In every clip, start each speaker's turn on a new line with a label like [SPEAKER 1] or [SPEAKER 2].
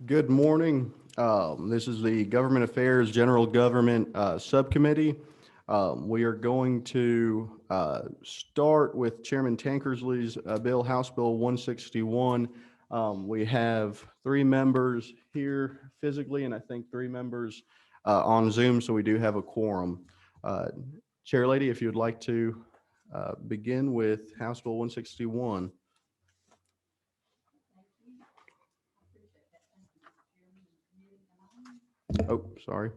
[SPEAKER 1] Good morning. This is the Government Affairs General Government Subcommittee. We are going to start with Chairman Tankersley's bill, House Bill 161. We have three members here physically, and I think three members on Zoom, so we do have a quorum. Chair Lady, if you would like to begin with House Bill 161. Oh, sorry.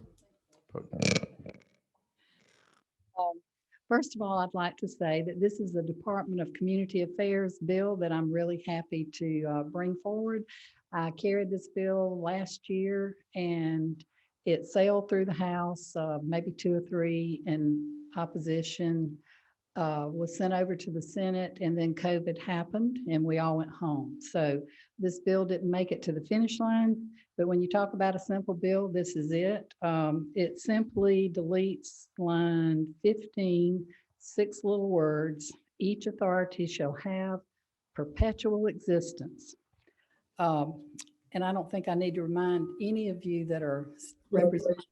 [SPEAKER 2] First of all, I'd like to say that this is the Department of Community Affairs bill that I'm really happy to bring forward. I carried this bill last year and it sailed through the House, maybe two or three in opposition, was sent over to the Senate, and then COVID happened and we all went home. So this bill didn't make it to the finish line, but when you talk about a simple bill, this is it. It simply deletes line 15, 6 little words. Each authority shall have perpetual existence. And I don't think I need to remind any of you that are representatives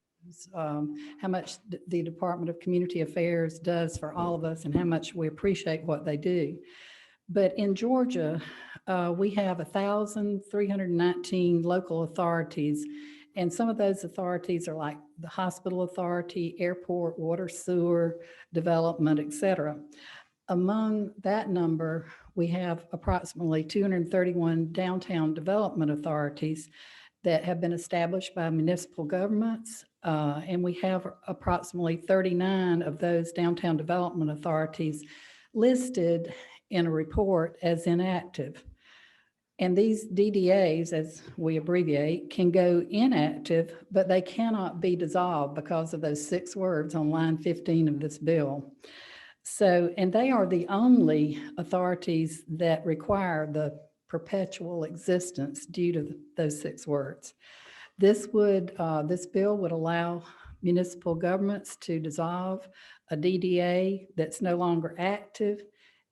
[SPEAKER 2] how much the Department of Community Affairs does for all of us and how much we appreciate what they do. But in Georgia, we have 1,319 local authorities, and some of those authorities are like the hospital authority, airport, water, sewer, development, etc. Among that number, we have approximately 231 downtown development authorities that have been established by municipal governments. And we have approximately 39 of those downtown development authorities listed in a report as inactive. And these DDAs, as we abbreviate, can go inactive, but they cannot be dissolved because of those 6 words on line 15 of this bill. So, and they are the only authorities that require the perpetual existence due to those 6 words. This bill would allow municipal governments to dissolve a DDA that's no longer active.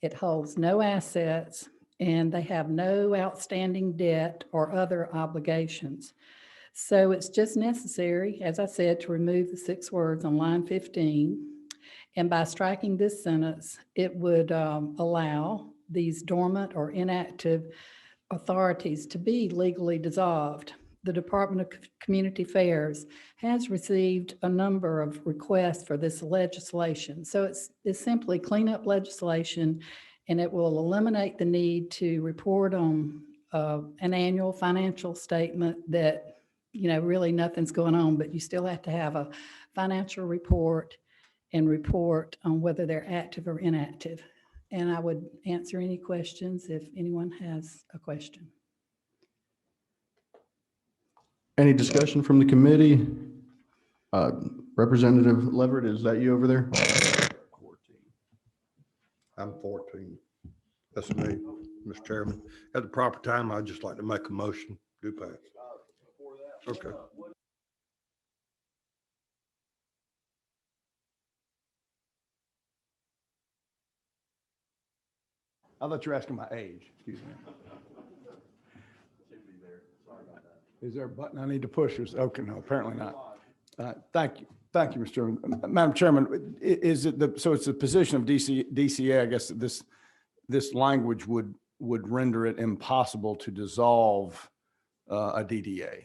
[SPEAKER 2] It holds no assets and they have no outstanding debt or other obligations. So it's just necessary, as I said, to remove the 6 words on line 15. And by striking this sentence, it would allow these dormant or inactive authorities to be legally dissolved. The Department of Community Affairs has received a number of requests for this legislation. So it's simply cleanup legislation, and it will eliminate the need to report on an annual financial statement that, really nothing's going on, but you still have to have a financial report and report on whether they're active or inactive. And I would answer any questions if anyone has a question.
[SPEAKER 1] Any discussion from the committee? Representative Leverett, is that you over there? 14.
[SPEAKER 3] I'm 14. That's me, Mr. Chairman. At the proper time, I'd just like to make a motion. Do pass. Okay.
[SPEAKER 4] I thought you were asking my age. Excuse me. Is there a button I need to push? Okay, no, apparently not. Thank you. Thank you, Mr. Chairman. Madam Chairman, is it so it's the position of DCA, I guess, that this language would render it impossible to dissolve a DDA?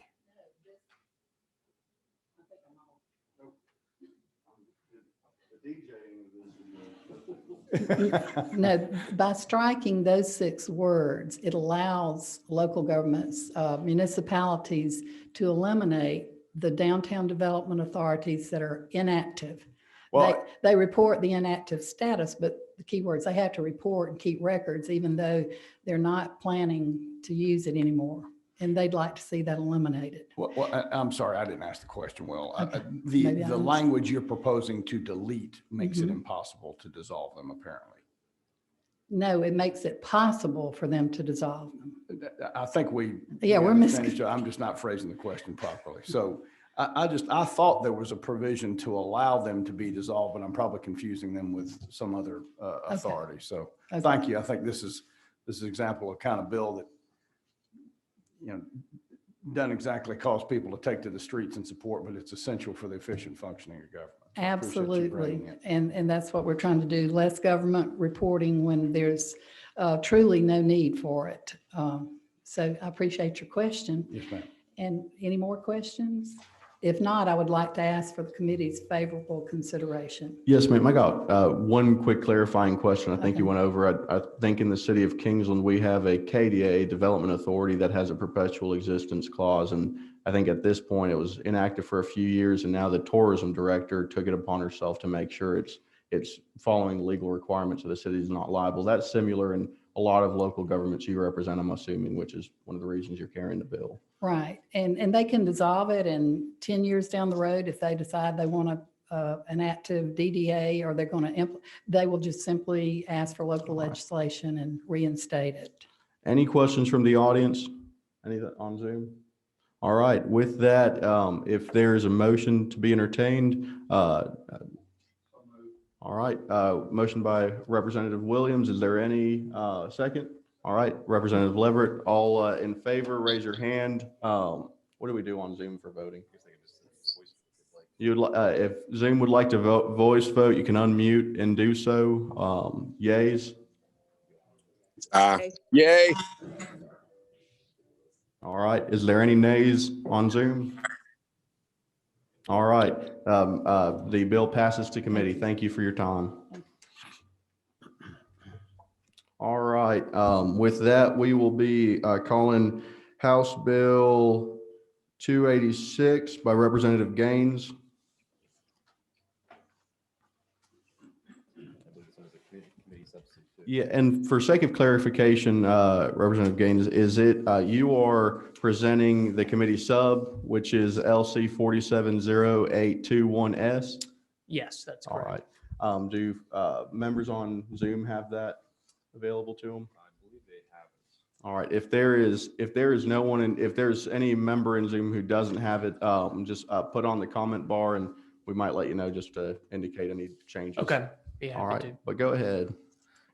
[SPEAKER 2] No, by striking those 6 words, it allows local governments, municipalities to eliminate the downtown development authorities that are inactive. Well, they report the inactive status, but the key words, they have to report and keep records, even though they're not planning to use it anymore. And they'd like to see that eliminated.
[SPEAKER 4] Well, I'm sorry, I didn't ask the question well.
[SPEAKER 2] Okay.
[SPEAKER 4] The language you're proposing to delete makes it impossible to dissolve them, apparently.
[SPEAKER 2] No, it makes it possible for them to dissolve them.
[SPEAKER 4] I think
[SPEAKER 2] we're missing.
[SPEAKER 4] I'm just not phrasing the question properly. So I thought there was a provision to allow them to be dissolved, but I'm probably confusing them with some other authority. So Thank you. I think this is an example of kind of bill that, doesn't exactly cause people to take to the streets and support, but it's essential for the efficient functioning of government. I appreciate you
[SPEAKER 2] Absolutely.
[SPEAKER 4] bringing it.
[SPEAKER 2] And that's what we're trying to do, less government reporting when there's truly no need for it. So I appreciate your question.
[SPEAKER 4] Yes, ma'am.
[SPEAKER 2] And any more questions? If not, I would like to ask for the committee's favorable consideration.
[SPEAKER 1] Yes, ma'am. I got one quick clarifying question. I think you
[SPEAKER 2] Okay.
[SPEAKER 1] went over. I think in the city of Kingsland, we have a KDA Development Authority that has a perpetual existence clause. And I think at this point it was inactive for a few years. And now the tourism director took it upon herself to make sure it's following the legal requirements of the city, is not liable. That's similar in a lot of local governments you represent, I'm assuming, which is one of the reasons you're carrying the bill.
[SPEAKER 2] Right. And they can dissolve it, and 10 years down the road, if they decide they want an active DDA, or they're going to, they will just simply ask for local legislation and reinstate it.
[SPEAKER 1] Any questions from the audience? Any on Zoom? All right, with that, if there's a motion to be entertained, all right, motion by Representative Williams. Is there any second? All right, Representative Leverett, all in favor, raise your hand. What do we do on Zoom for voting? If Zoom would like to voice vote, you can unmute and do so. Yays?
[SPEAKER 5] Yay.
[SPEAKER 1] All right, is there any nays on Zoom? All right, the bill passes to committee. Thank you for your time. All right, with that, we will be calling House Bill 286 by Representative Gaines. Yeah, and for sake of clarification, Representative Gaines, is it you are presenting the committee sub, which is LC 470821S?
[SPEAKER 6] Yes, that's
[SPEAKER 1] All
[SPEAKER 6] correct.
[SPEAKER 1] right. Do members on Zoom have that available to them?
[SPEAKER 5] I believe they have it.
[SPEAKER 1] All right. If there is no one, if there's any member in Zoom who doesn't have it, just put on the comment bar, and we might let you know just to indicate any changes.
[SPEAKER 6] Okay. Be
[SPEAKER 1] All
[SPEAKER 6] happy
[SPEAKER 1] right.
[SPEAKER 6] to.
[SPEAKER 1] But go ahead.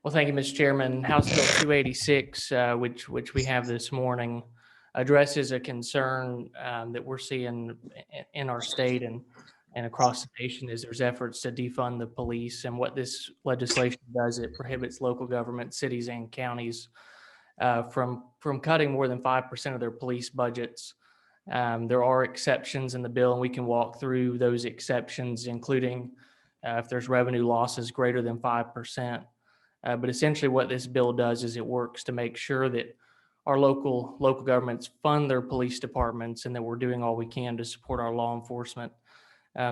[SPEAKER 6] Well, thank you, Mr. Chairman. House Bill 286, which we have this morning, addresses a concern that we're seeing in our state and across the nation, is there's efforts to defund the police. And what this legislation does, it prohibits local government, cities and counties from cutting more than 5% of their police budgets. There are exceptions in the bill, and we can walk through those exceptions, including if there's revenue losses greater than 5%. But essentially what this bill does is it works to make sure that our local governments fund their police departments, and that we're doing all we can to support our law enforcement.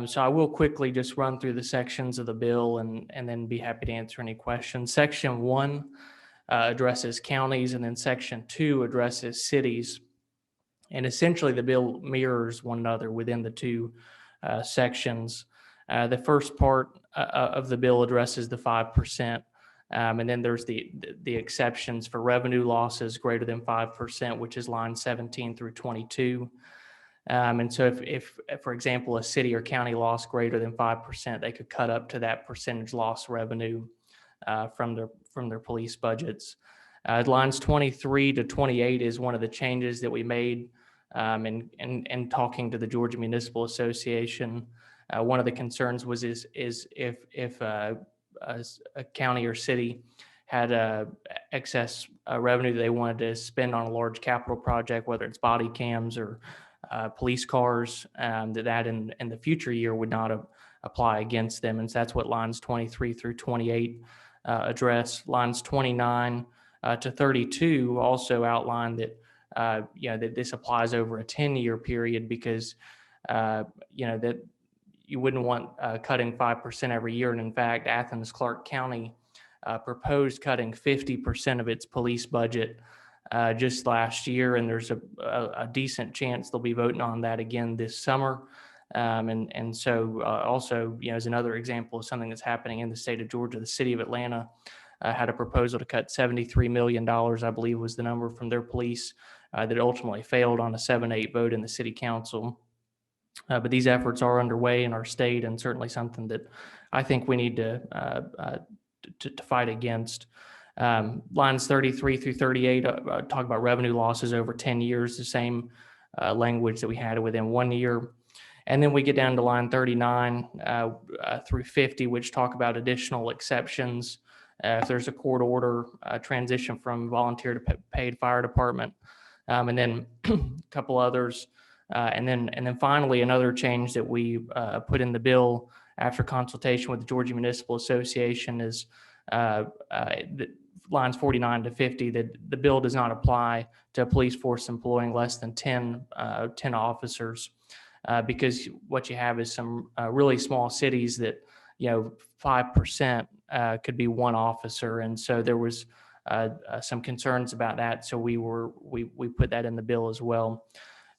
[SPEAKER 6] So I will quickly just run through the sections of the bill and then be happy to answer any questions. Section 1 addresses counties, and then Section 2 addresses cities. And essentially the bill mirrors one another within the two sections. The first part of the bill addresses the 5%. And then there's the exceptions for revenue losses greater than 5%, which is line 17 through 22. And so if, for example, a city or county lost greater than 5%, they could cut up to that percentage loss revenue from their police budgets. Lines 23 to 28 is one of the changes that we made in talking to the Georgia Municipal Association. One of the concerns was if a county or city had excess revenue that they wanted to spend on a large capital project, whether it's body cams or police cars, that in the future year would not apply against them. And so that's what lines 23 through 28 address. Lines 29 to 32 also outline that that this applies over a 10-year period, because that you wouldn't want cutting 5% every year. And in fact, Athens Clarke County proposed cutting 50% of its police budget just last year. And there's a decent chance they'll be voting on that again this summer. And so also, as another example of something that's happening in the state of Georgia, the city of Atlanta had a proposal to cut $73 million, I believe was the number, from their police that ultimately failed on a 7-8 vote in the city council. But these efforts are underway in our state, and certainly something that I think we need to fight against. Lines 33 through 38 talk about revenue losses over 10 years. The same language that we had within 1 year. And then we get down to line 39 through 50, which talk about additional exceptions. If there's a court order, transition from volunteer to paid fire department, and then a couple others. And then finally, another change that we put in the bill after consultation with the Georgia Municipal Association is lines 49 to 50, that the bill does not apply to a police force employing less than 10 officers. Because what you have is some really small cities that, 5% could be one officer. And so there was some concerns about that. So we put that in the bill as well.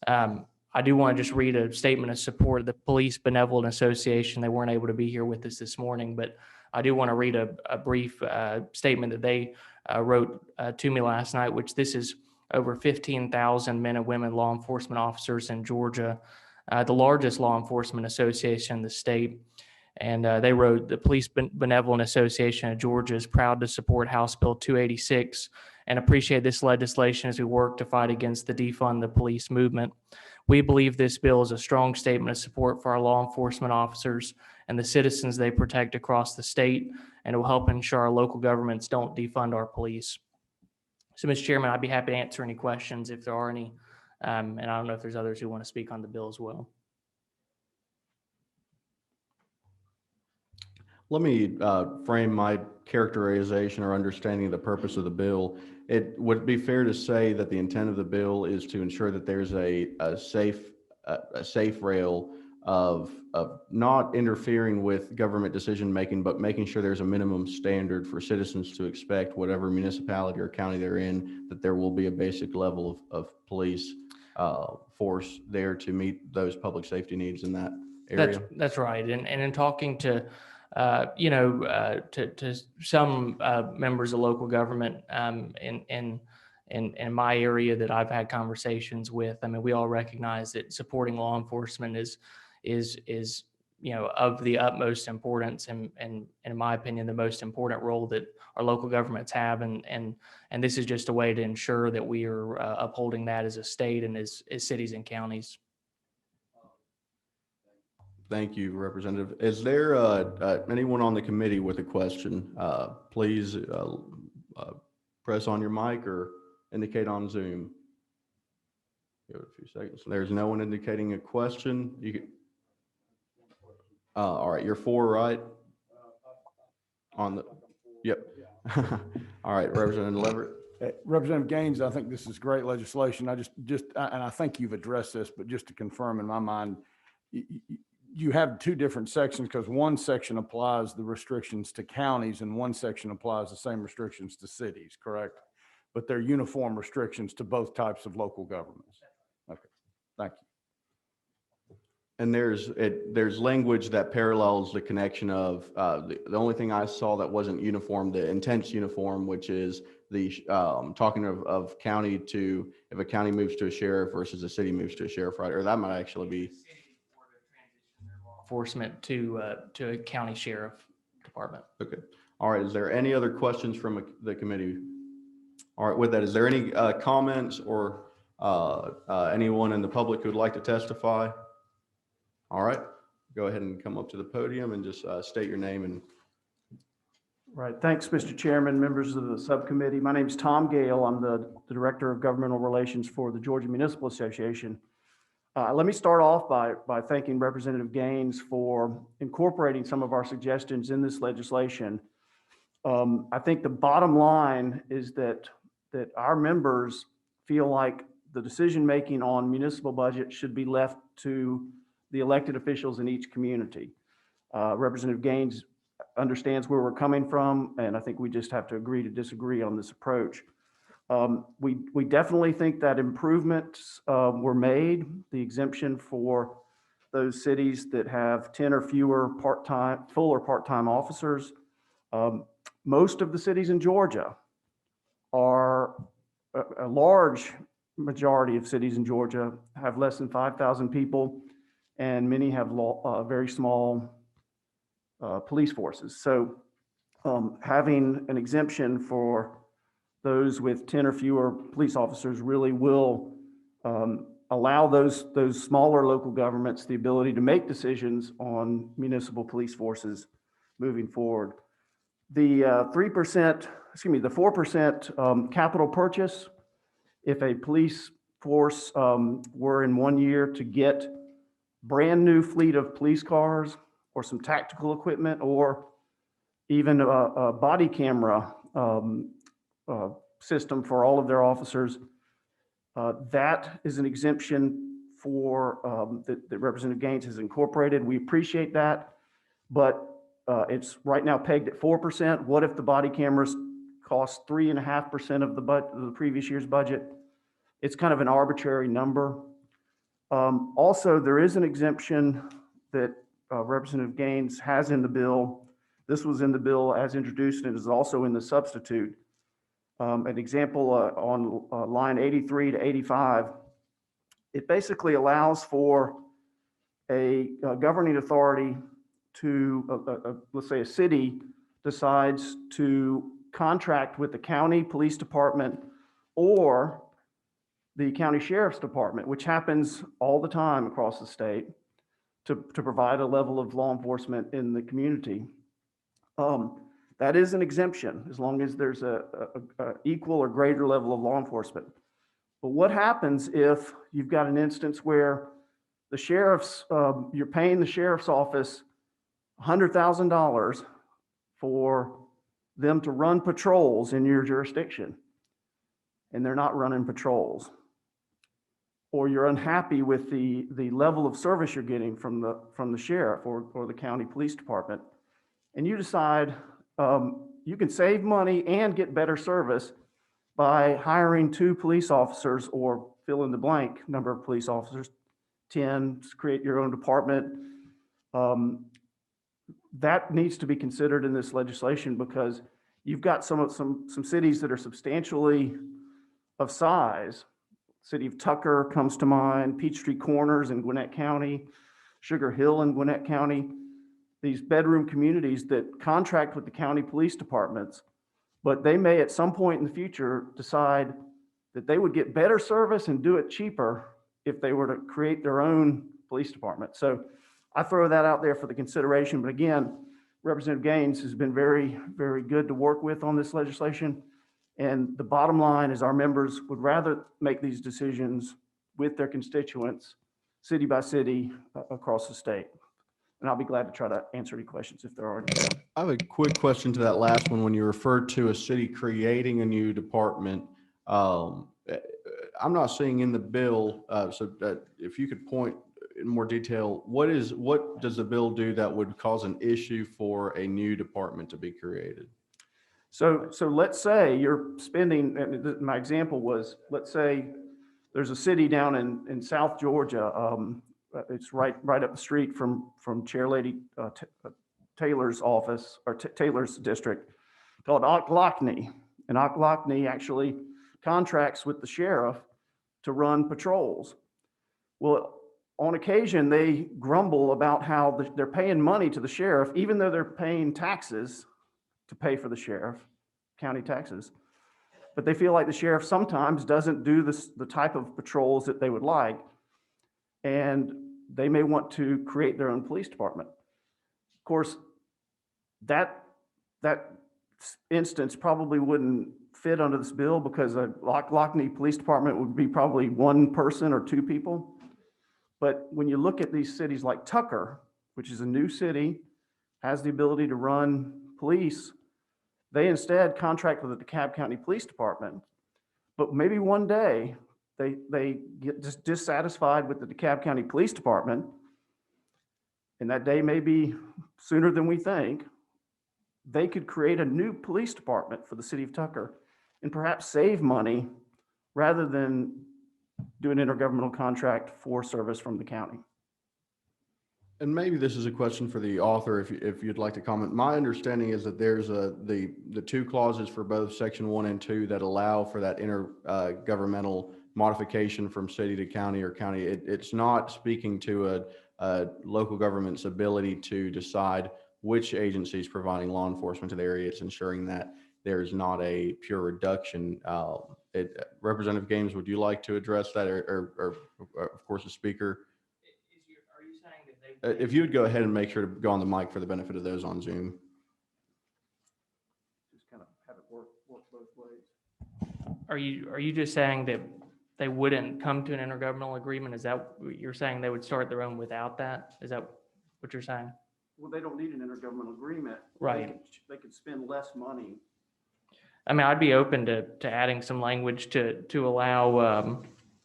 [SPEAKER 6] I do want to just read a statement of support of the Police Benevolent Association. They weren't able to be here with us this morning, but I do want to read a brief statement that they wrote to me last night, which this is over 15,000 men and women law enforcement officers in Georgia, the largest law enforcement association in the state. And they wrote, the Police Benevolent Association of Georgia is proud to support House Bill 286 and appreciate this legislation as we work to fight against the defund the police movement. We believe this bill is a strong statement of support for our law enforcement officers and the citizens they protect across the state, and it will help ensure our local governments don't defund our police. So, Mr. Chairman, I'd be happy to answer any questions if there are any. And I don't know if there's others who want to speak on the bill as well.
[SPEAKER 1] Let me frame my characterization or understanding of the purpose of the bill. It would be fair to say that the intent of the bill is to ensure that there's a safe rail of not interfering with government decision-making, but making sure there's a minimum standard for citizens to expect, whatever municipality or county they're in, that there will be a basic level of police force there to meet those public safety needs in that area.
[SPEAKER 6] That's right. And in talking to to some members of local government in my area that I've had conversations with, I mean, we all recognize that supporting law enforcement is of the utmost importance, and in my opinion, the most important role that our local governments have, and this is just a way to ensure that we are upholding that as a state and as cities and counties.
[SPEAKER 1] Thank you, Representative. Is there anyone on the committee with a question? Please press on your mic or indicate on Zoom. Give it a few seconds. There's no one indicating a question. You can, all right, you're for, right? On the, yep. All right, Representative Leverett.
[SPEAKER 4] Representative Gaines, I think this is great legislation. And I think you've addressed this, but just to confirm in my mind, you have two different sections, because one section applies the restrictions to counties and one section applies the same restrictions to cities, correct? But they're uniform restrictions to both types of local governments. Okay, thank you.
[SPEAKER 1] And there's language that parallels the connection of the only thing I saw that wasn't uniform, the intent's uniform, which is the talking of county to, if a county moves to a sheriff versus a city moves to a sheriff, right? Or that might actually be
[SPEAKER 6] Enforcement to a county sheriff department.
[SPEAKER 1] okay. All right. Is there any other questions from the committee? All right. With that, is there any comments or anyone in the public who would like to testify? All right. Go ahead and come up to the podium and just state your name and.
[SPEAKER 5] Right. Thanks, Mr. Chairman, members of the subcommittee. My name is Tom Gale. I'm the Director of Governmental Relations for the Georgia Municipal Association. Let me start off by thanking Representative Gaines for incorporating some of our suggestions in this legislation. I think the bottom line is that our members feel like the decision-making on municipal budget should be left to the elected officials in each community. Representative Gaines understands where we're coming from, and I think we just have to agree to disagree on this approach. We definitely think that improvements were made. The exemption for those cities that have 10 or fewer full or part-time officers. Most of the cities in Georgia are, a large majority of cities in Georgia have less than 5,000 people, and many have very small police forces. So having an exemption for those with 10 or fewer police officers really will allow those smaller local governments the ability to make decisions on municipal police forces moving forward. The 3%, excuse me, the 4% capital purchase, if a police force were in 1 year to get brand new fleet of police cars or some tactical equipment or even a body camera system for all of their officers, that is an exemption for that Representative Gaines has incorporated. We appreciate that, but it's right now pegged at 4%. What if the body cameras cost 3.5% of the previous year's budget? It's kind of an arbitrary number. Also, there is an exemption that Representative Gaines has in the bill. This was in the bill as introduced and is also in the substitute. An example on line 83 to 85, it basically allows for a governing authority to, let's say a city decides to contract with the county police department or the county sheriff's department, which happens all the time across the state, to provide a level of law enforcement in the community. That is an exemption as long as there's a equal or greater level of law enforcement. But what happens if you've got an instance where the sheriff's, you're paying the sheriff's office $100,000 for them to run patrols in your jurisdiction, and they're not running patrols? Or you're unhappy with the level of service you're getting from the sheriff or the county police department, and you decide you can save money and get better service by hiring 2 police officers or fill in the blank number of police officers, 10, create your own department. That needs to be considered in this legislation because you've got some cities that are substantially of size. City of Tucker comes to mind, Peachtree Corners in Gwinnett County, Sugar Hill in Gwinnett County, these bedroom communities that contract with the county police departments, but they may at some point in the future decide that they would get better service and do it cheaper if they were to create their own police department. So I throw that out there for the consideration. But again, Representative Gaines has been very, very good to work with on this legislation. And the bottom line is our members would rather make these decisions with their constituents, city by city, across the state. And I'll be glad to try to answer any questions if there are any.
[SPEAKER 1] I have a quick question to that last one. When you referred to a city creating a new department, I'm not seeing in the bill, so that if you could point in more detail, what does the bill do that would cause an issue for a new department to be created?
[SPEAKER 5] So let's say you're spending, and my example was, let's say there's a city down in South Georgia. It's right up the street from Chair Lady Taylor's office, or Taylor's district, called Ocklackney. And Ocklackney actually contracts with the sheriff to run patrols. Well, on occasion, they grumble about how they're paying money to the sheriff, even though they're paying taxes to pay for the sheriff, county taxes. But they feel like the sheriff sometimes doesn't do the type of patrols that they would like, and they may want to create their own police department. Of course, that instance probably wouldn't fit under this bill because a Lockney Police Department would be probably 1 person or 2 people. But when you look at these cities like Tucker, which is a new city, has the ability to run police, they instead contract with the DeKalb County Police Department. But maybe one day they get just dissatisfied with the DeKalb County Police Department, and that day may be sooner than we think. They could create a new police department for the city of Tucker and perhaps save money rather than do an intergovernmental contract for service from the county.
[SPEAKER 1] And maybe this is a question for the author, if you'd like to comment. My understanding is that there's the 2 clauses for both section 1 and 2 that allow for that intergovernmental modification from city to county or county. It's not speaking to a local government's ability to decide which agency is providing law enforcement to the area. It's ensuring that there's not a pure reduction Representative Gaines, would you like to address that or of course, the speaker?
[SPEAKER 6] Are you saying that they?
[SPEAKER 1] If you would go ahead and make sure to go on the mic for the benefit of those on Zoom.
[SPEAKER 5] Just kind of have it work both ways.
[SPEAKER 6] Are you just saying that they wouldn't come to an intergovernmental agreement? Is that what you're saying? They would start their own without that? Is that what you're saying?
[SPEAKER 5] Well, they don't need an intergovernmental agreement.
[SPEAKER 6] Right.
[SPEAKER 5] They could spend less money.
[SPEAKER 6] I mean, I'd be open to adding some language to allow,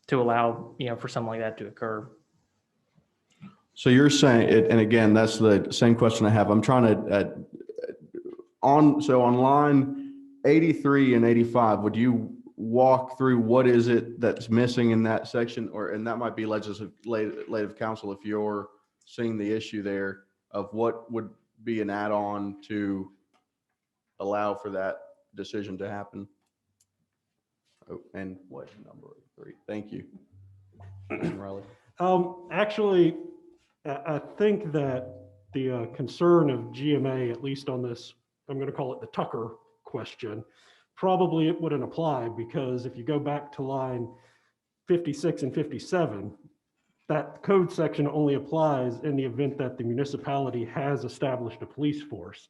[SPEAKER 6] for something like that to occur.
[SPEAKER 1] So you're saying, and again, that's the same question I have. I'm trying to, on line 83 and 85, would you walk through what is it that's missing in that section? And that might be legislative council if you're seeing the issue there of what would be an add-on to allow for that decision to happen. Oh, and what number 3? Thank you. Riley.
[SPEAKER 7] Actually, I think that the concern of GMA, at least on this, I'm going to call it the Tucker question, probably it wouldn't apply, because if you go back to line 56 and 57, that code section only applies in the event that the municipality has established a police force.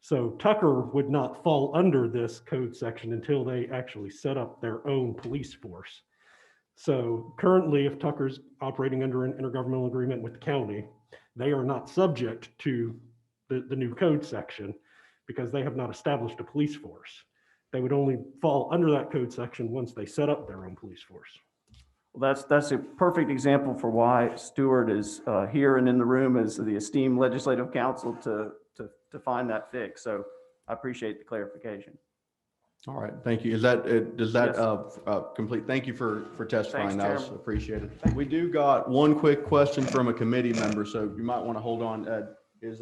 [SPEAKER 7] So Tucker would not fall under this code section until they actually set up their own police force. So currently, if Tucker's operating under an intergovernmental agreement with the county, they are not subject to the new code section because they have not established a police force. They would only fall under that code section once they set up their own police force.
[SPEAKER 5] Well, that's a perfect example for why Stewart is here and in the room as the esteemed legislative counsel to find that fix. So I appreciate the clarification.
[SPEAKER 1] All right, thank you. Is that, does that
[SPEAKER 5] Yes.
[SPEAKER 1] complete? Thank you for testifying.
[SPEAKER 5] Thanks,
[SPEAKER 1] That was
[SPEAKER 5] Chairman.
[SPEAKER 1] appreciated. We do got one quick question from a committee member, so you might want to hold on. Is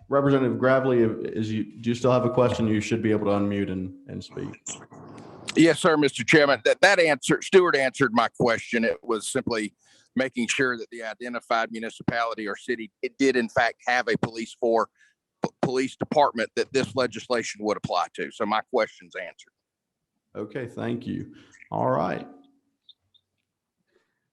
[SPEAKER 1] Representative Gravely, do you still have a question? You should be able to unmute and speak.
[SPEAKER 8] Yes, sir, Mr. Chairman. That answer, Stewart answered my question. It was simply making sure that the identified municipality or city, it did in fact have a police department that this legislation would apply to. So my question's answered.
[SPEAKER 1] Okay, thank you. All right.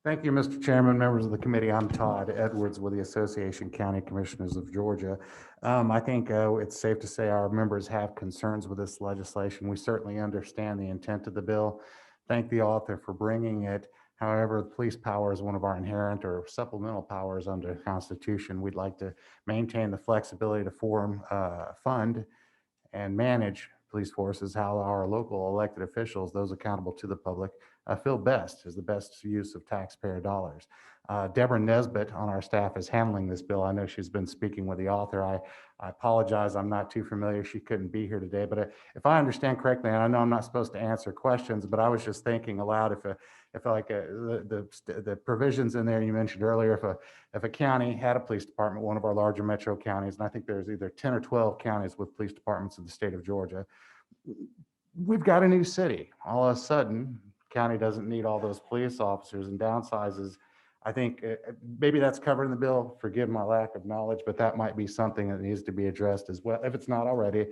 [SPEAKER 9] Thank you, Mr. Chairman, members of the committee. I'm Todd Edwards with the Association of County Commissioners of Georgia. I think it's safe to say our members have concerns with this legislation. We certainly understand the intent of the bill. Thank the author for bringing it. However, the police power is one of our inherent or supplemental powers under the Constitution. We'd like to maintain the flexibility to form, fund, and manage police forces, how our local elected officials, those accountable to the public, feel best is the best use of taxpayer dollars. Deborah Nesbitt on our staff is handling this bill. I know she's been speaking with the author. I apologize, I'm not too familiar. She couldn't be here today, but if I understand correctly, and I know I'm not supposed to answer questions, but I was just thinking aloud, if the provisions in there you mentioned earlier, if a county had a police department, one of our larger metro counties, and I think there's either 10 or 12 counties with police departments in the state of Georgia, we've got a new city. All of a sudden, county doesn't need all those police officers and downsizes. I think maybe that's covered in the bill. Forgive my lack of knowledge, but that might be something that needs to be addressed as well, if it's not already.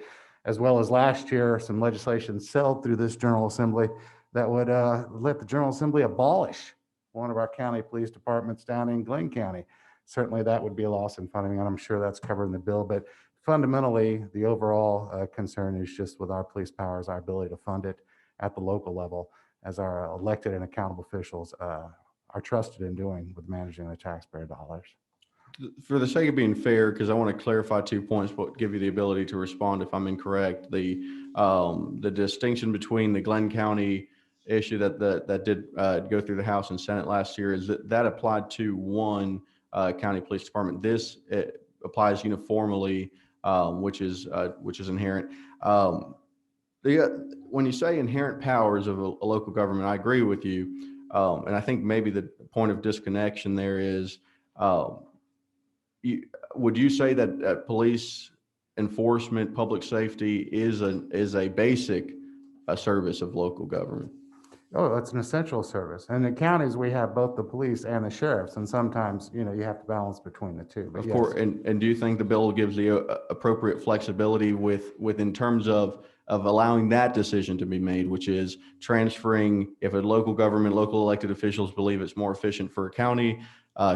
[SPEAKER 9] As well as last year, some legislation sailed through this General Assembly that would let the General Assembly abolish one of our county police departments down in Glenn County. Certainly that would be a loss in funding, and I'm sure that's covered in the bill. But fundamentally, the overall concern is just with our police powers, our ability to fund it at the local level, as our elected and accountable officials are trusted in doing with managing the taxpayer dollars.
[SPEAKER 1] For the sake of being fair, because I want to clarify 2 points, but give you the ability to respond if I'm incorrect. The distinction between the Glenn County issue that did go through the House and Senate last year is that applied to one county police department. This applies uniformly, which is inherent. When you say inherent powers of a local government, I agree with you. And I think maybe the point of disconnection there is, would you say that police enforcement, public safety is a basic service of local government?
[SPEAKER 9] Oh, it's an essential service. And in counties, we have both the police and the sheriffs, and sometimes, you have to balance between the two. But
[SPEAKER 1] Of
[SPEAKER 9] yes.
[SPEAKER 1] course, and do you think the bill gives the appropriate flexibility with in terms of of allowing that decision to be made, which is transferring, if a local government, local elected officials believe it's more efficient for a county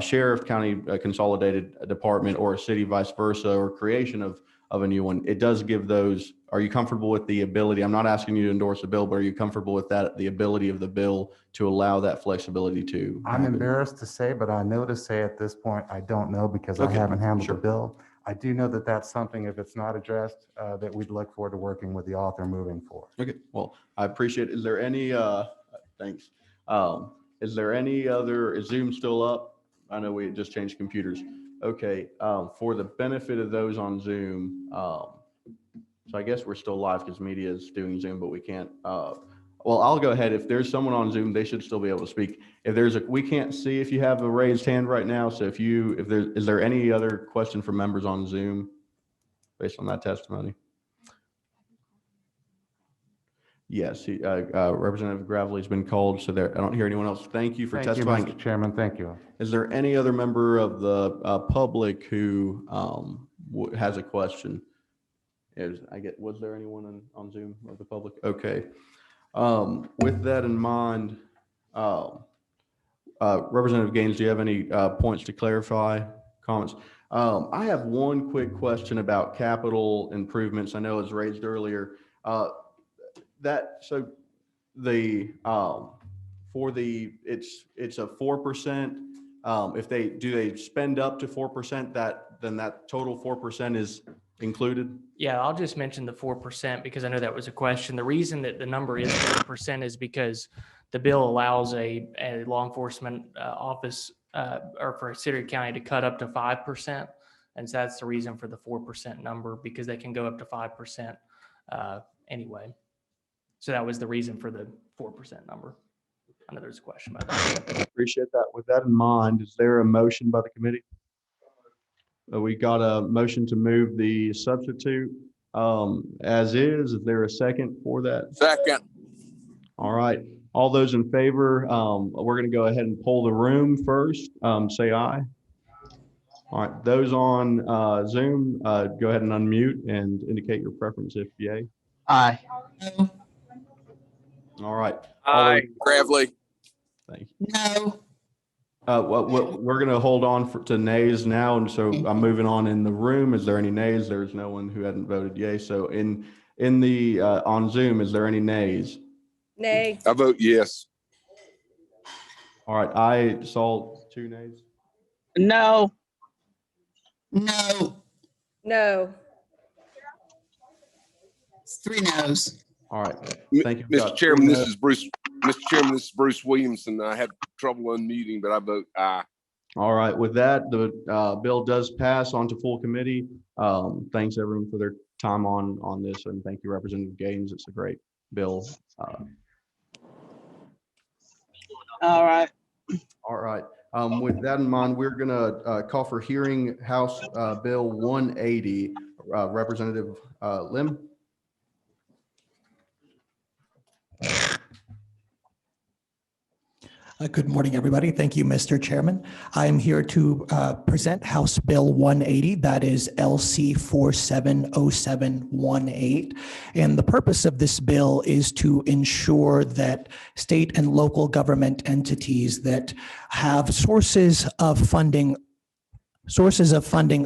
[SPEAKER 1] sheriff, county consolidated department, or a city vice versa, or creation of a new one. It does give those. Are you comfortable with the ability? I'm not asking you to endorse a bill, but are you comfortable with that, the ability of the bill to allow that flexibility to
[SPEAKER 9] I'm
[SPEAKER 1] happen?
[SPEAKER 9] embarrassed to say, but I know to say at this point, I don't know because I
[SPEAKER 1] Okay,
[SPEAKER 9] haven't handled
[SPEAKER 1] sure.
[SPEAKER 9] the bill. I do know that that's something, if it's not addressed, that we'd look forward to working with the author moving forward.
[SPEAKER 1] Okay, well, I appreciate it. Is there any, thanks. Is there any other, is Zoom still up? I know we just changed computers. Okay, for the benefit of those on Zoom, so I guess we're still live because media is doing Zoom, but we can't, well, I'll go ahead. If there's someone on Zoom, they should still be able to speak. If there's we can't see if you have a raised hand right now. So is there any other question from members on Zoom based on that testimony? Yes, Representative Gravely's been called, so I don't hear anyone else. Thank you for
[SPEAKER 9] Thank you,
[SPEAKER 1] testifying.
[SPEAKER 9] Mr. Chairman. Thank you.
[SPEAKER 1] Is there any other member of the public who has a question? Was there anyone on Zoom of the public? Okay. With that in mind, Representative Gaines, do you have any points to clarify, comments? I have one quick question about capital improvements. I know it was raised earlier. So the it's a 4%. If they spend up to 4%, then that total 4% is included?
[SPEAKER 6] Yeah, I'll just mention the 4% because I know that was a question. The reason that the number is 4% is because the bill allows a law enforcement office or for a city or county to cut up to 5%. And so that's the reason for the 4% number, because they can go up to 5% anyway. So that was the reason for the 4% number. I know there's a question about that.
[SPEAKER 1] Appreciate that. With that in mind, is there a motion by the committee? We got a motion to move the substitute as is. Is there a second for that?
[SPEAKER 8] Second.
[SPEAKER 1] All right. All those in favor, we're going to go ahead and poll the room first. Say aye. All right. Those on Zoom, go ahead and unmute and indicate your preference if yay.
[SPEAKER 10] Aye.
[SPEAKER 1] All right.
[SPEAKER 8] Aye. Gravely.
[SPEAKER 1] Thank you.
[SPEAKER 10] No.
[SPEAKER 1] We're going to hold on to nays now, and so I'm moving on in the room. Is there any nays? There's no one who hadn't voted yay. So in the on Zoom, is there any nays?
[SPEAKER 11] Nay.
[SPEAKER 8] I vote yes.
[SPEAKER 1] All right, I saw 2 nays.
[SPEAKER 10] No. No.
[SPEAKER 11] No.
[SPEAKER 10] It's 3 no's.
[SPEAKER 1] All right, thank you.
[SPEAKER 12] Mr. Chairman, this is Bruce. Mr. Chairman, this is Bruce Williamson. I had trouble unmuting, but I vote aye.
[SPEAKER 1] All right, with that, the bill does pass on to full committee. Thanks everyone for their time on this, and thank you, Representative Gaines. It's a great bill.
[SPEAKER 10] All right.
[SPEAKER 1] All right. With that in mind, we're gonna call for hearing House Bill 180. Representative Lim.
[SPEAKER 13] Good morning, everybody. Thank you, Mr. Chairman. I am here to present House Bill 180, that is LC 470718. And the purpose of this bill is to ensure that state and local government entities that have sources of funding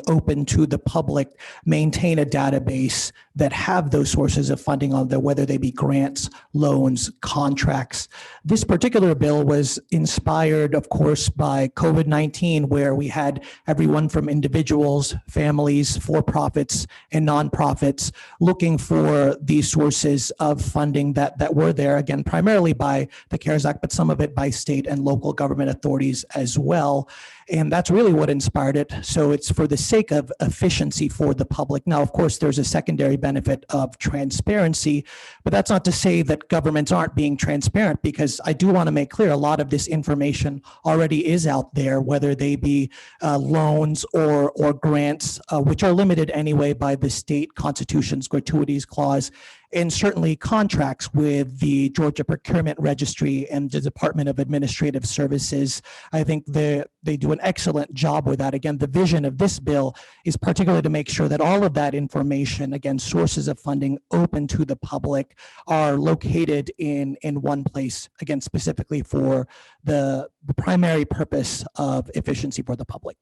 [SPEAKER 13] open to the public maintain a database that have those sources of funding on there, whether they be grants, loans, contracts. This particular bill was inspired, of course, by COVID-19, where we had everyone from individuals, families, for-profits, and nonprofits looking for these sources of funding that were there, again, primarily by the CARES Act, but some of it by state and local government authorities as well. And that's really what inspired it. So it's for the sake of efficiency for the public. Now, of course, there's a secondary benefit of transparency, but that's not to say that governments aren't being transparent, because I do want to make clear a lot of this information already is out there, whether they be loans or grants, which are limited anyway by the state constitution's gratuities clause and certainly contracts with the Georgia Procurement Registry and the Department of Administrative Services. I think they do an excellent job with that. Again, the vision of this bill is particularly to make sure that all of that information, again, sources of funding open to the public, are located in one place, again, specifically for the primary purpose of efficiency for the public.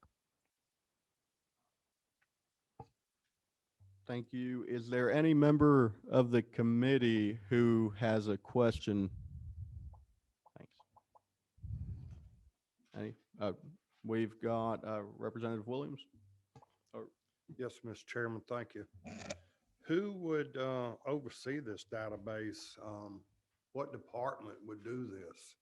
[SPEAKER 1] Thank you. Is there any member of the committee who has a question? Thanks. Any? We've got Representative Williams.
[SPEAKER 3] Yes, Mr. Chairman, thank you. Who would oversee this database? What department would do this?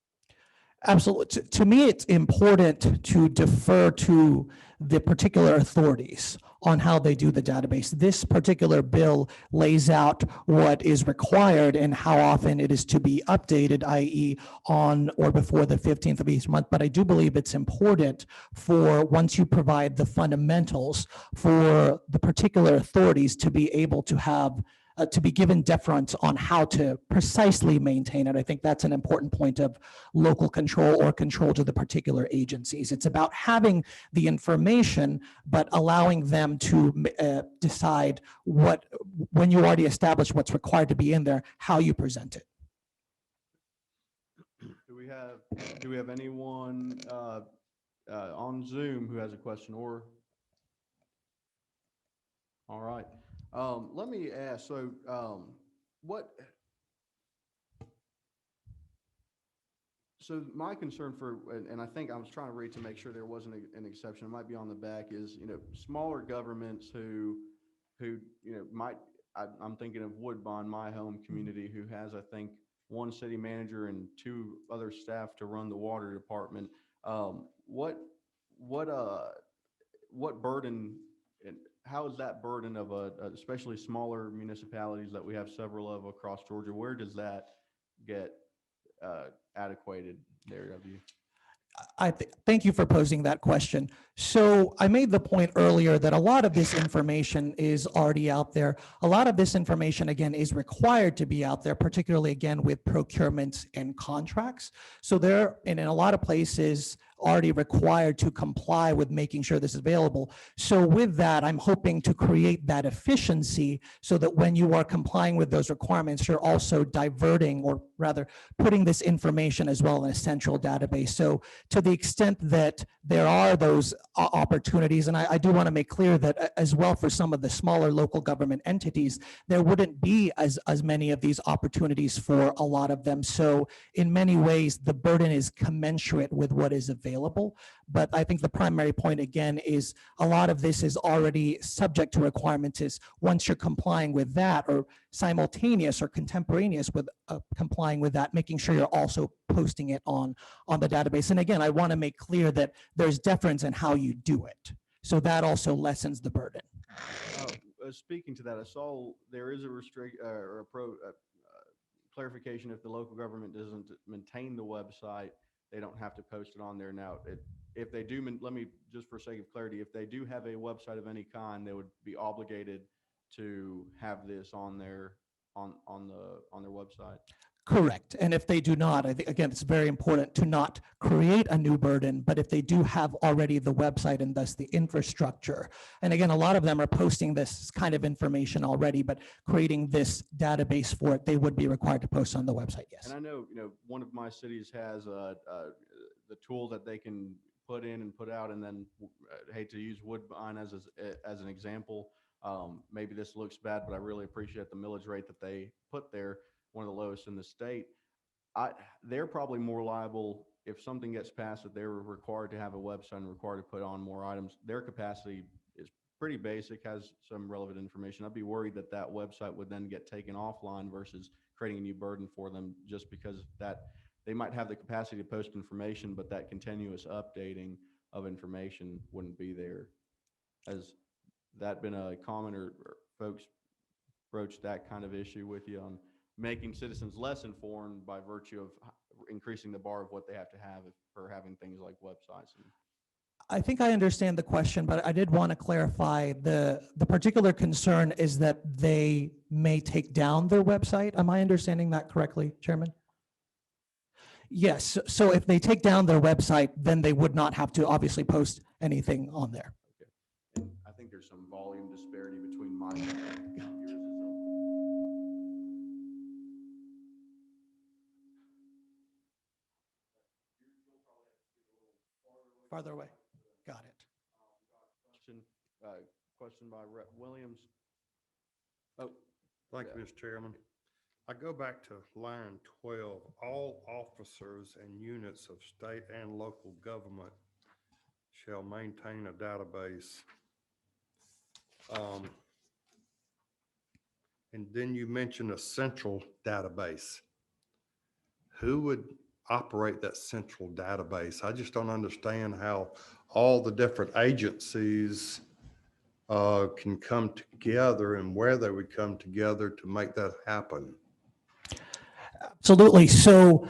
[SPEAKER 13] Absolutely. To me, it's important to defer to the particular authorities on how they do the database. This particular bill lays out what is required and how often it is to be updated, i.e. on or before the 15th of each month. But I do believe it's important for, once you provide the fundamentals, for the particular authorities to be able to have to be given deference on how to precisely maintain it. I think that's an important point of local control or control to the particular agencies. It's about having the information, but allowing them to decide what, when you already establish what's required to be in there, how you present it.
[SPEAKER 1] Do we have anyone on Zoom who has a question or? All right. Let me ask, so so my concern for, and I think I was trying to read to make sure there wasn't an exception, it might be on the back, is, smaller governments who, I'm thinking of Woodbine, my home community, who has, I think, one city manager and 2 other staff to run the water department. What burden, and how is that burden of especially smaller municipalities that we have several of across Georgia, where does that get adequated there, W?
[SPEAKER 13] Thank you for posing that question. So I made the point earlier that a lot of this information is already out there. A lot of this information, again, is required to be out there, particularly, again, with procurements and contracts. So they're, and in a lot of places, already required to comply with making sure this is available. So with that, I'm hoping to create that efficiency so that when you are complying with those requirements, you're also diverting, or rather putting this information as well in a central database. So to the extent that there are those opportunities, and I do want to make clear that as well for some of the smaller local government entities, there wouldn't be as many of these opportunities for a lot of them. So in many ways, the burden is commensurate with what is available. But I think the primary point, again, is a lot of this is already subject to requirements. Is once you're complying with that, or simultaneous or contemporaneous with complying with that, making sure you're also posting it on the database. And again, I want to make clear that there's deference in how you do it. So that also lessens the burden.
[SPEAKER 1] Speaking to that, I saw there is a clarification: if the local government doesn't maintain the website, they don't have to post it on there. Now, if they do, let me, just for sake of clarity, if they do have a website of any kind, they would be obligated to have this on their website.
[SPEAKER 13] Correct. And if they do not, I think, again, it's very important to not create a new burden, but if they do have already the website and thus the infrastructure, and again, a lot of them are posting this kind of information already, but creating this database for it, they would be required to post on the website, yes.
[SPEAKER 1] And I know, one of my cities has the tool that they can put in and put out, and then I hate to use Woodbine as an example. Maybe this looks bad, but I really appreciate the millage rate that they put there, one of the lowest in the state. They're probably more liable if something gets passed that they're required to have a website and required to put on more items. Their capacity is pretty basic, has some relevant information. I'd be worried that that website would then get taken offline versus creating a new burden for them, just because that they might have the capacity to post information, but that continuous updating of information wouldn't be there. Has that been a common, or folks broached that kind of issue with you on making citizens less informed by virtue of increasing the bar of what they have to have for having things like websites?
[SPEAKER 13] I think I understand the question, but I did want to clarify the particular concern is that they may take down their website. Am I understanding that correctly, Chairman? Yes. So if they take down their website, then they would not have to obviously post anything on there.
[SPEAKER 1] And I think there's some volume disparity between mine and yours.
[SPEAKER 13] Farther away. Got it.
[SPEAKER 1] Question, question by Rep. Williams. Oh,
[SPEAKER 3] Thank you, Mr. Chairman. I go back to line 12, all officers and units of state and local government shall maintain a database. And then you mentioned a central database. Who would operate that central database? I just don't understand how all the different agencies can come together and where they would come together to make that happen.
[SPEAKER 13] Absolutely. So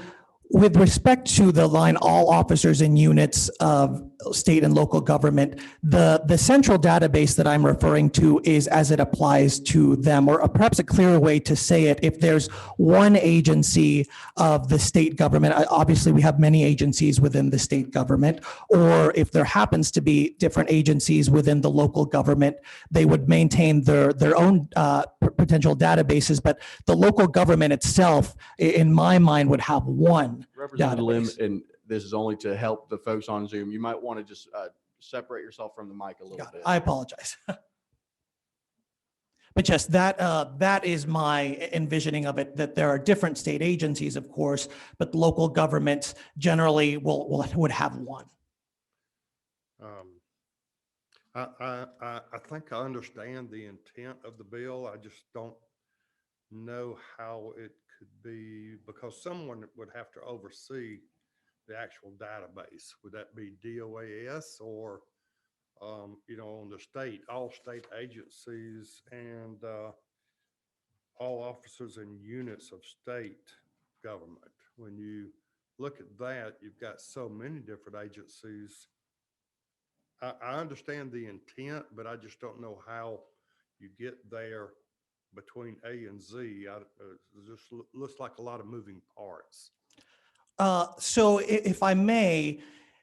[SPEAKER 13] with respect to the line, all officers and units of state and local government, the central database that I'm referring to is as it applies to them, or perhaps a clearer way to say it, if there's one agency of the state government, obviously we have many agencies within the state government, or if there happens to be different agencies within the local government, they would maintain their own potential databases, but the local government itself, in my mind, would have one
[SPEAKER 1] Representative Lim,
[SPEAKER 13] database.
[SPEAKER 1] and this is only to help the folks on Zoom. You might want to just separate yourself from the mic a little
[SPEAKER 13] Got it.
[SPEAKER 1] bit.
[SPEAKER 13] I apologize. But yes, that is my envisioning of it, that there are different state agencies, of course, but local governments generally would have one.
[SPEAKER 3] I think I understand the intent of the bill. I just don't know how it could be, because someone would have to oversee the actual database. Would that be DOAS or, on the state, all state agencies and all officers and units of state government? When you look at that, you've got so many different agencies. I understand the intent, but I just don't know how you get there between A and Z. It just looks like a lot of moving parts.
[SPEAKER 13] So if I may,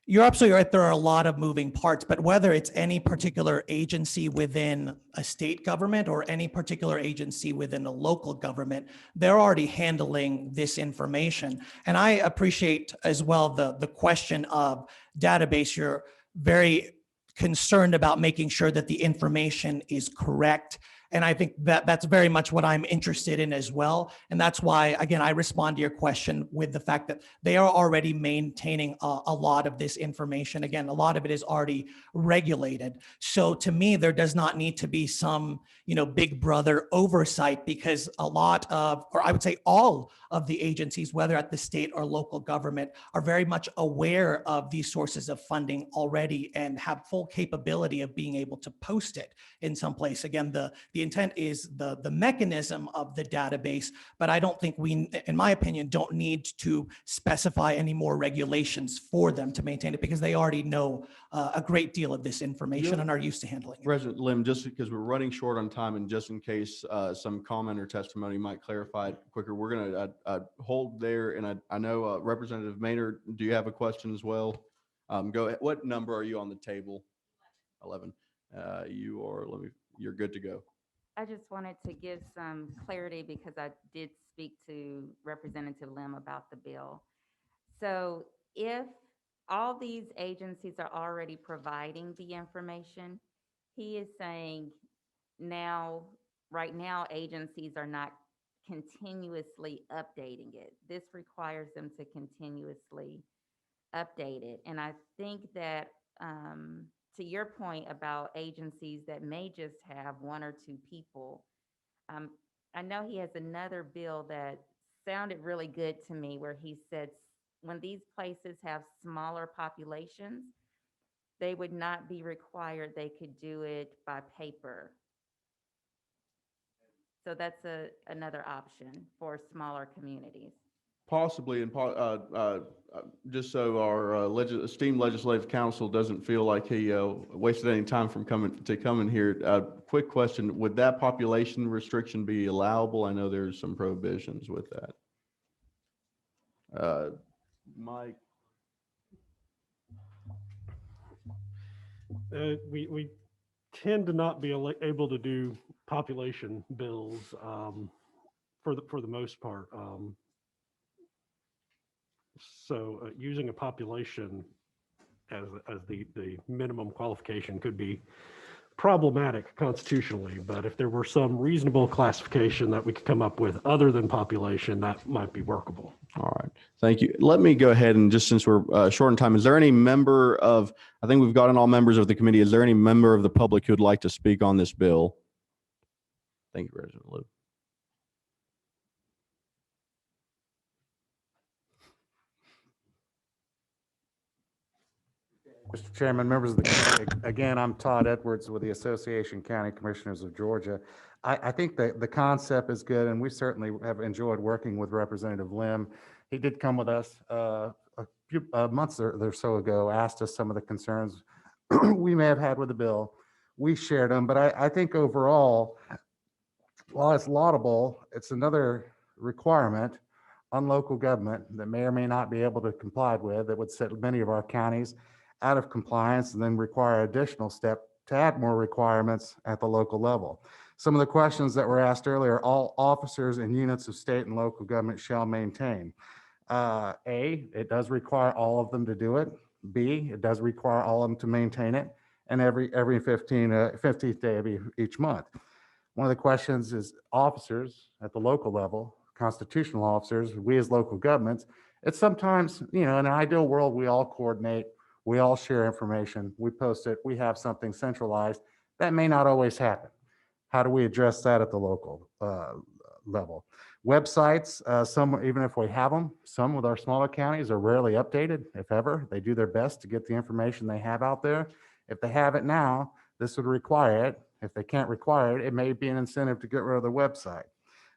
[SPEAKER 13] you're absolutely right. There are a lot of moving parts, but whether it's any particular agency within a state government or any particular agency within a local government, they're already handling this information. And I appreciate as well the question of database. You're very concerned about making sure that the information is correct. And I think that that's very much what I'm interested in as well. And that's why, again, I respond to your question with the fact that they are already maintaining a lot of this information. Again, a lot of it is already regulated. So to me, there does not need to be some, big brother oversight, because a lot of, or I would say all of the agencies, whether at the state or local government, are very much aware of these sources of funding already and have full capability of being able to post it in some place. Again, the intent is the mechanism of the database, but I don't think we, in my opinion, don't need to specify any more regulations for them to maintain it, because they already know a great deal of this information and are used to handling it.
[SPEAKER 1] President Lim, just because we're running short on time and just in case some comment or testimony might clarify it quicker, we're going to hold there. And I know Representative Maynard, do you have a question as well? Go ahead. What number are you on the table? 11. You're good to go.
[SPEAKER 14] I just wanted to give some clarity because I did speak to Representative Lim about the bill. So if all these agencies are already providing the information, he is saying right now, agencies are not continuously updating it. This requires them to continuously update it. And I think that to your point about agencies that may just have one or two people, I know he has another bill that sounded really good to me where he said when these places have smaller populations, they would not be required. They could do it by paper. So that's another option for smaller communities.
[SPEAKER 1] Possibly, and Just so our esteemed legislative counsel doesn't feel like he wasted any time from coming here, quick question, would that population restriction be allowable? I know there's some prohibitions with that. Mike?
[SPEAKER 7] We tend to not be able to do population bills for the most part. So using a population as the minimum qualification could be problematic constitutionally, but if there were some reasonable classification that we could come up with other than population, that might be workable.
[SPEAKER 1] All right, thank you. Let me go ahead and just since we're short in time, is there any member of, I think we've gotten all members of the committee, is there any member of the public who'd like to speak on this bill? Thank you, President Lou.
[SPEAKER 9] Mr. Chairman, members of the committee, again, I'm Todd Edwards with the Association County Commissioners of Georgia. I think that the concept is good, and we certainly have enjoyed working with Representative Lim. He did come with us a few months or so ago, asked us some of the concerns we may have had with the bill. We shared them, but I think overall, while it's laudable, it's another requirement on local government that may or may not be able to comply with, that would set many of our counties out of compliance and then require additional step to add more requirements at the local level. Some of the questions that were asked earlier, all officers and units of state and local government shall maintain. A, it does require all of them to do it. B, it does require all of them to maintain it. And every 15th day of each month. One of the questions is officers at the local level, constitutional officers, we as local governments, it's sometimes, in an ideal world, we all coordinate, we all share information, we post it, we have something centralized. That may not always happen. How do we address that at the local level? Websites, some, even if we have them, some with our smaller counties are rarely updated, if ever. They do their best to get the information they have out there. If they have it now, this would require it. If they can't require it, it may be an incentive to get rid of the website.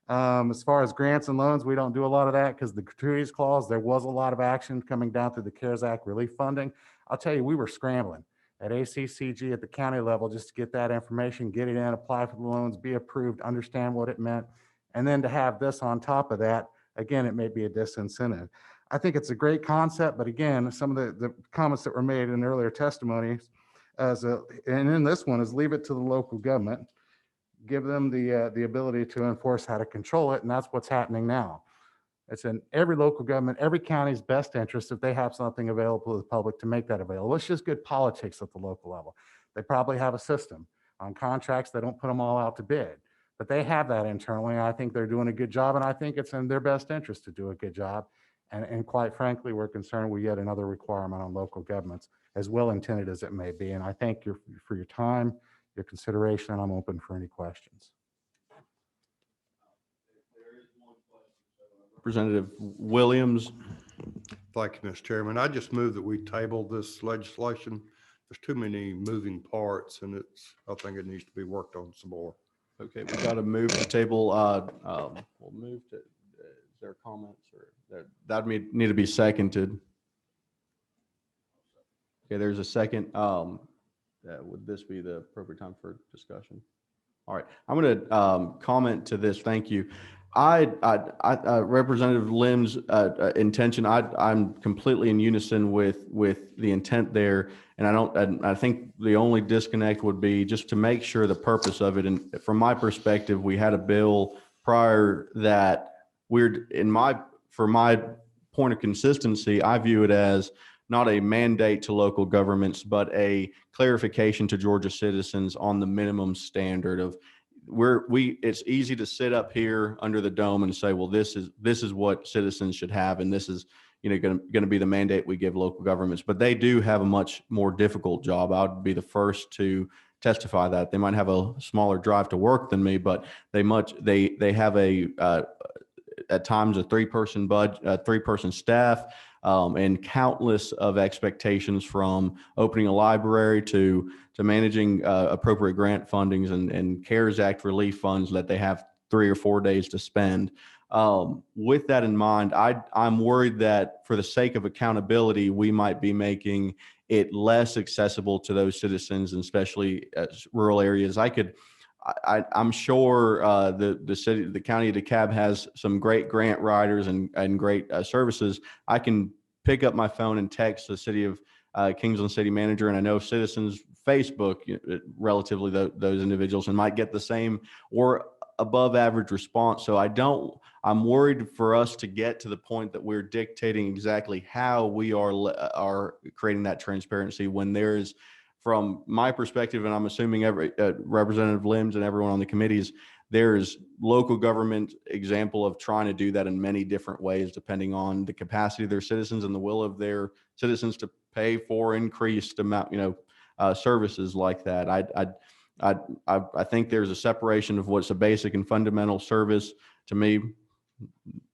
[SPEAKER 9] As far as grants and loans, we don't do a lot of that because the gratuities clause, there was a lot of action coming down through the CARES Act relief funding. I'll tell you, we were scrambling at ACCG at the county level just to get that information, get it in, apply for the loans, be approved, understand what it meant. And then to have this on top of that, again, it may be a disincentive. I think it's a great concept, but again, some of the comments that were made in earlier testimonies, and in this one is leave it to the local government, give them the ability to enforce how to control it, and that's what's happening now. It's in every local government, every county's best interest if they have something available to the public to make that available. It's just good politics at the local level. They probably have a system on contracts. They don't put them all out to bid, but they have that internally. And I think they're doing a good job, and I think it's in their best interest to do a good job. And quite frankly, we're concerned with yet another requirement on local governments, as well intended as it may be. And I thank you for your time, your consideration, and I'm open for any questions.
[SPEAKER 1] Representative Williams.
[SPEAKER 3] Thank you, Mr. Chairman. I just move that we table this legislation. There's too many moving parts, and I think it needs to be worked on some more.
[SPEAKER 1] Okay, we got to move the table. We'll move to, is there comments or that need to be seconded? Okay, there's a second. Would this be the appropriate time for discussion? All right, I'm going to comment to this. Thank you. Representative Lim's intention, I'm completely in unison with the intent there. And I think the only disconnect would be just to make sure the purpose of it. And from my perspective, we had a bill prior that for my point of consistency, I view it as not a mandate to local governments, but a clarification to Georgia citizens on the minimum standard of it's easy to sit up here under the dome and say, well, this is what citizens should have, and this is going to be the mandate we give local governments. But they do have a much more difficult job. I would be the first to testify that. They might have a smaller drive to work than me, but they have at times a three-person staff, and countless of expectations from opening a library to managing appropriate grant fundings and CARES Act relief funds that they have 3 or 4 days to spend. With that in mind, I'm worried that for the sake of accountability, we might be making it less accessible to those citizens, and especially rural areas. I'm sure the county of DeKalb has some great grant writers and great services. I can pick up my phone and text the city of Kingsland city manager, and I know citizens Facebook relatively those individuals and might get the same or above average response. So I'm worried for us to get to the point that we're dictating exactly how we are creating that transparency when there is, from my perspective, and I'm assuming every Representative Limbs and everyone on the committees, there's local government example of trying to do that in many different ways, depending on the capacity of their citizens and the will of their citizens to pay for increased amount, services like that. I think there's a separation of what's a basic and fundamental service to me,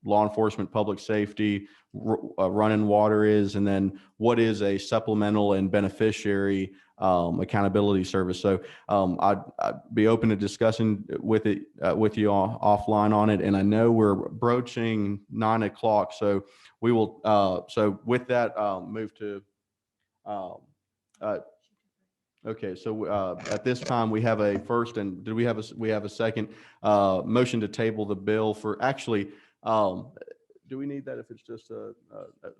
[SPEAKER 1] law enforcement, public safety, running water is, and then what is a supplemental and beneficiary accountability service. So I'd be open to discussing with you offline on it. And I know we're broaching 9 o'clock, so we will. So with that, move to. Okay, so at this time we have a first, and we have a second motion to table the bill for actually. Do we need that if it's just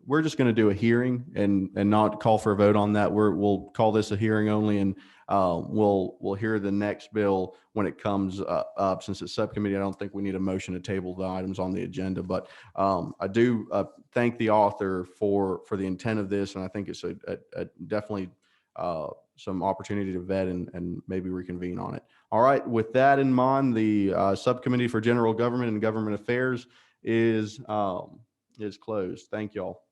[SPEAKER 1] we're just going to do a hearing and not call for a vote on that. We'll call this a hearing only, and we'll hear the next bill when it comes up. Since it's subcommittee, I don't think we need a motion to table the items on the agenda, but I do thank the author for the intent of this, and I think it's a definitely some opportunity to vet and maybe reconvene on it. All right, with that in mind, the Subcommittee for General Government and Government Affairs is closed. Thank y'all.